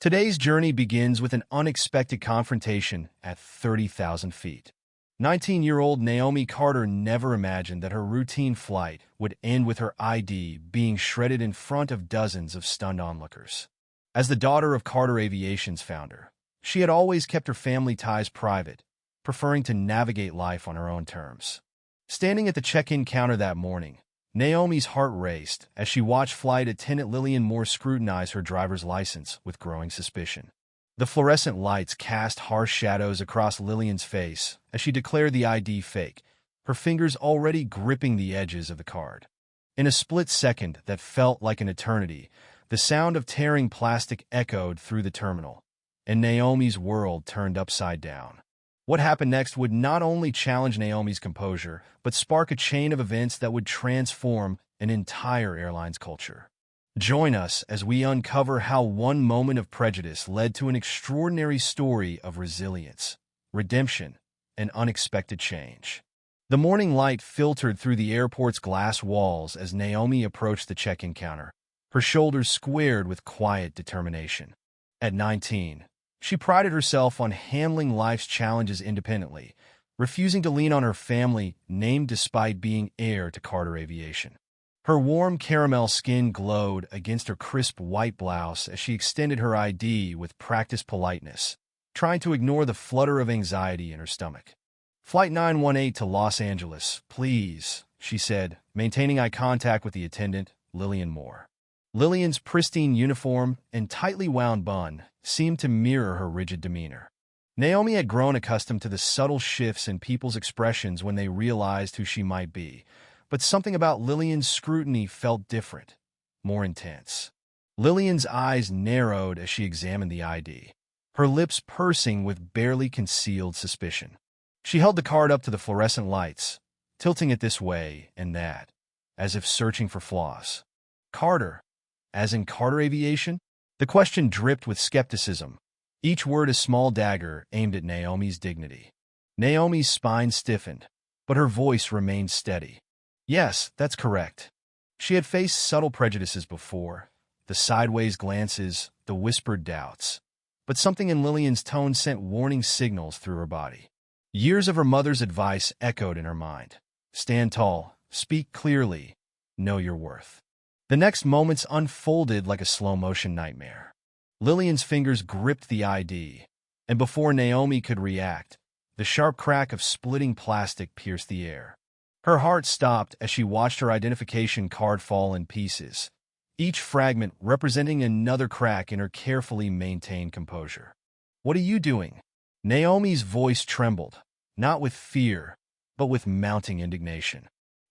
Today's journey begins with an unexpected confrontation at 30,000 feet. 19-year-old Naomi Carter never imagined that her routine flight would end with her ID being shredded in front of dozens of stunned onlookers. As the daughter of Carter Aviation's founder, she had always kept her family ties private, preferring to navigate life on her own terms. Standing at the check-in counter that morning, Naomi's heart raced as she watched flight attendant Lillian Moore scrutinize her driver's license with growing suspicion. The fluorescent lights cast harsh shadows across Lillian's face as she declared the ID fake, her fingers already gripping the edges of the card. In a split second that felt like an eternity, the sound of tearing plastic echoed through the terminal, and Naomi's world turned upside down. What happened next would not only challenge Naomi's composure, but spark a chain of events that would transform an entire airline's culture. Join us as we uncover how one moment of prejudice led to an extraordinary story of resilience, redemption, and unexpected change. The morning light filtered through the airport's glass walls as Naomi approached the check-in counter, her shoulders squared with quiet determination. At 19, she prided herself on handling life's challenges independently, refusing to lean on her family name despite being heir to Carter Aviation. Her warm caramel skin glowed against her crisp white blouse as she extended her ID with practiced politeness, trying to ignore the flutter of anxiety in her stomach. "Flight 918 to Los Angeles, please," she said, maintaining eye contact with the attendant, Lillian Moore. Lillian's pristine uniform and tightly wound bun seemed to mirror her rigid demeanor. Naomi had grown accustomed to the subtle shifts in people's expressions when they realized who she might be, but something about Lillian's scrutiny felt different, more intense. Lillian's eyes narrowed as she examined the ID, her lips pursing with barely concealed suspicion. She held the card up to the fluorescent lights, tilting it this way and that, as if searching for flaws. "Carter, as in Carter Aviation?" The question dripped with skepticism, each word a small dagger aimed at Naomi's dignity. Naomi's spine stiffened, but her voice remained steady. "Yes, that's correct." She had faced subtle prejudices before, the sideways glances, the whispered doubts. But something in Lillian's tone sent warning signals through her body. Years of her mother's advice echoed in her mind. Stand tall, speak clearly, know your worth. The next moments unfolded like a slow-motion nightmare. Lillian's fingers gripped the ID, and before Naomi could react, the sharp crack of splitting plastic pierced the air. Her heart stopped as she watched her identification card fall in pieces, each fragment representing another crack in her carefully maintained composure. "What are you doing?" Naomi's voice trembled, not with fear, but with mounting indignation.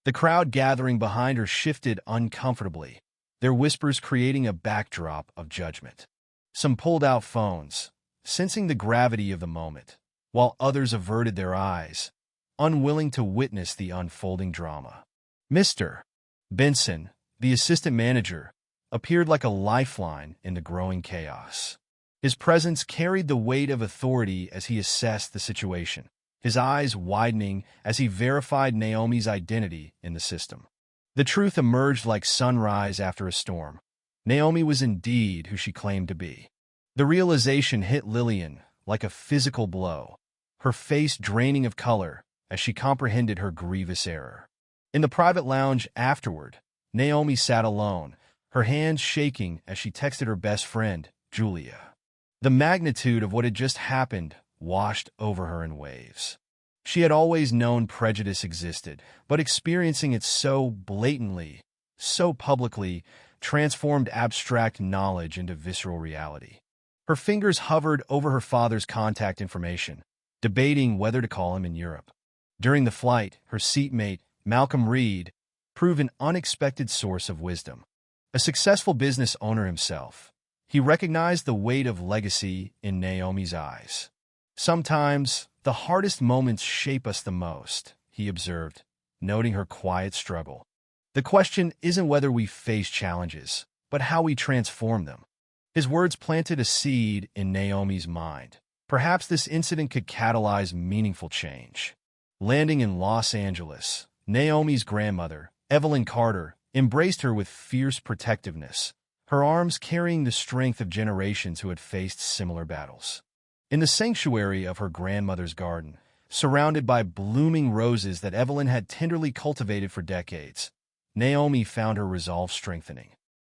The crowd gathering behind her shifted uncomfortably, their whispers creating a backdrop of judgment. Some pulled out phones, sensing the gravity of the moment, while others averted their eyes, unwilling to witness the unfolding drama. Mr. Benson, the assistant manager, appeared like a lifeline in the growing chaos. His presence carried the weight of authority as he assessed the situation, his eyes widening as he verified Naomi's identity in the system. The truth emerged like sunrise after a storm. Naomi was indeed who she claimed to be. The realization hit Lillian like a physical blow, her face draining of color as she comprehended her grievous error. In the private lounge afterward, Naomi sat alone, her hands shaking as she texted her best friend, Julia. The magnitude of what had just happened washed over her in waves. She had always known prejudice existed, but experiencing it so blatantly, so publicly, transformed abstract knowledge into visceral reality. Her fingers hovered over her father's contact information, debating whether to call him in Europe. During the flight, her seatmate, Malcolm Reed, proved an unexpected source of wisdom. A successful business owner himself, he recognized the weight of legacy in Naomi's eyes. "Sometimes, the hardest moments shape us the most," he observed, noting her quiet struggle. "The question isn't whether we face challenges, but how we transform them." His words planted a seed in Naomi's mind. Perhaps this incident could catalyze meaningful change. Landing in Los Angeles, Naomi's grandmother, Evelyn Carter, embraced her with fierce protectiveness, her arms carrying the strength of generations who had faced similar battles. In the sanctuary of her grandmother's garden, surrounded by blooming roses that Evelyn had tenderly cultivated for decades, Naomi found her resolve strengthening.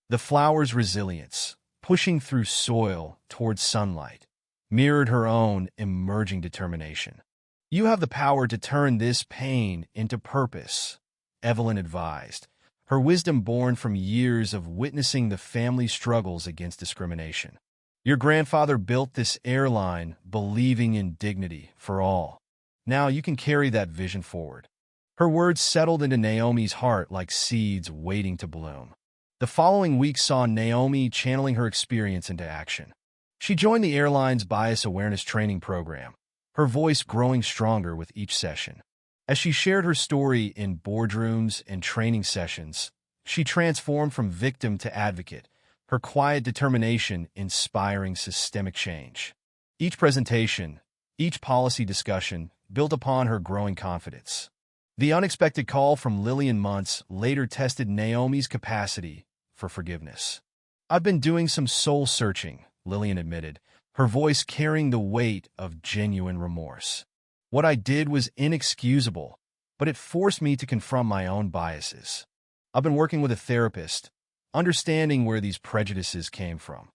The flower's resilience, pushing through soil towards sunlight, mirrored her own emerging determination. "You have the power to turn this pain into purpose," Evelyn advised, her wisdom born from years of witnessing the family's struggles against discrimination. "Your grandfather built this airline believing in dignity for all. Now you can carry that vision forward." Her words settled into Naomi's heart like seeds waiting to bloom. The following week saw Naomi channeling her experience into action. She joined the airline's bias awareness training program, her voice growing stronger with each session. As she shared her story in boardrooms and training sessions, she transformed from victim to advocate, her quiet determination inspiring systemic change. Each presentation, each policy discussion built upon her growing confidence. The unexpected call from Lillian months later tested Naomi's capacity for forgiveness. "I've been doing some soul-searching," Lillian admitted, her voice carrying the weight of genuine remorse. "What I did was inexcusable, but it forced me to confront my own biases. I've been working with a therapist, understanding where these prejudices came from."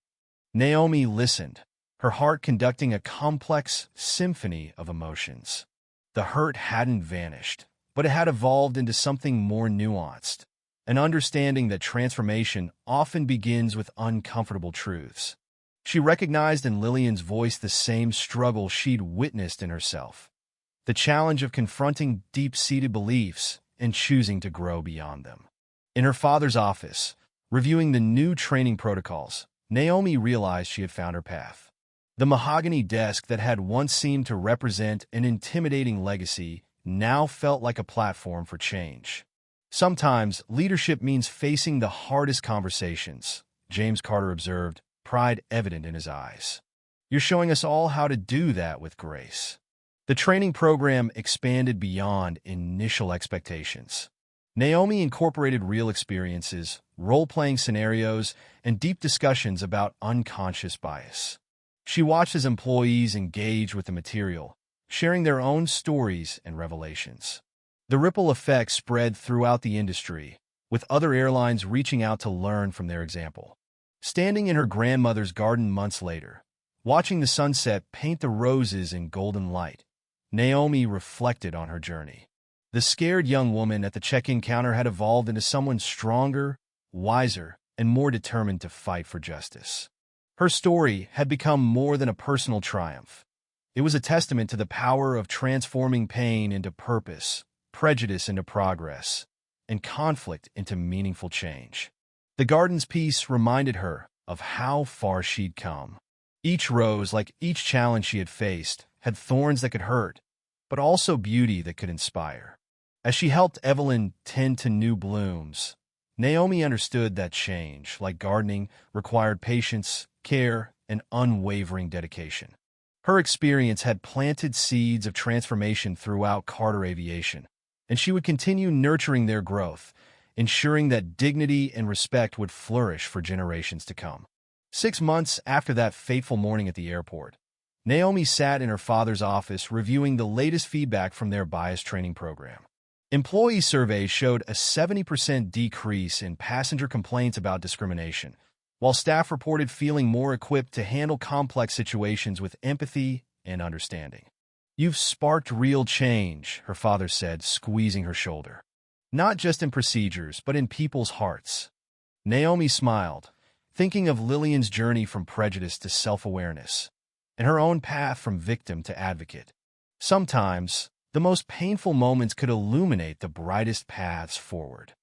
Naomi listened, her heart conducting a complex symphony of emotions. The hurt hadn't vanished, but it had evolved into something more nuanced, an understanding that transformation often begins with uncomfortable truths. She recognized in Lillian's voice the same struggle she'd witnessed in herself, the challenge of confronting deep-seated beliefs and choosing to grow beyond them. In her father's office, reviewing the new training protocols, Naomi realized she had found her path. The mahogany desk that had once seemed to represent an intimidating legacy now felt like a platform for change. "Sometimes leadership means facing the hardest conversations," James Carter observed, pride evident in his eyes. "You're showing us all how to do that with grace." The training program expanded beyond initial expectations. Naomi incorporated real experiences, role-playing scenarios, and deep discussions about unconscious bias. She watched as employees engaged with the material, sharing their own stories and revelations. The ripple effect spread throughout the industry, with other airlines reaching out to learn from their example. Standing in her grandmother's garden months later, watching the sunset paint the roses in golden light, Naomi reflected on her journey. The scared young woman at the check-in counter had evolved into someone stronger, wiser, and more determined to fight for justice. Her story had become more than a personal triumph. It was a testament to the power of transforming pain into purpose, prejudice into progress, and conflict into meaningful change. The garden's piece reminded her of how far she'd come. Each rose, like each challenge she had faced, had thorns that could hurt, but also beauty that could inspire. As she helped Evelyn tend to new blooms, Naomi understood that change, like gardening, required patience, care, and unwavering dedication. Her experience had planted seeds of transformation throughout Carter Aviation, and she would continue nurturing their growth, ensuring that dignity and respect would flourish for generations to come. 6 months after that fateful morning at the airport, Naomi sat in her father's office reviewing the latest feedback from their bias training program. Employee surveys showed a 70% decrease in passenger complaints about discrimination, while staff reported feeling more equipped to handle complex situations with empathy and understanding. "You've sparked real change," her father said, squeezing her shoulder. "Not just in procedures, but in people's hearts." Naomi smiled, thinking of Lillian's journey from prejudice to self-awareness, and her own path from victim to advocate. Sometimes, the most painful moments could illuminate the brightest paths forward.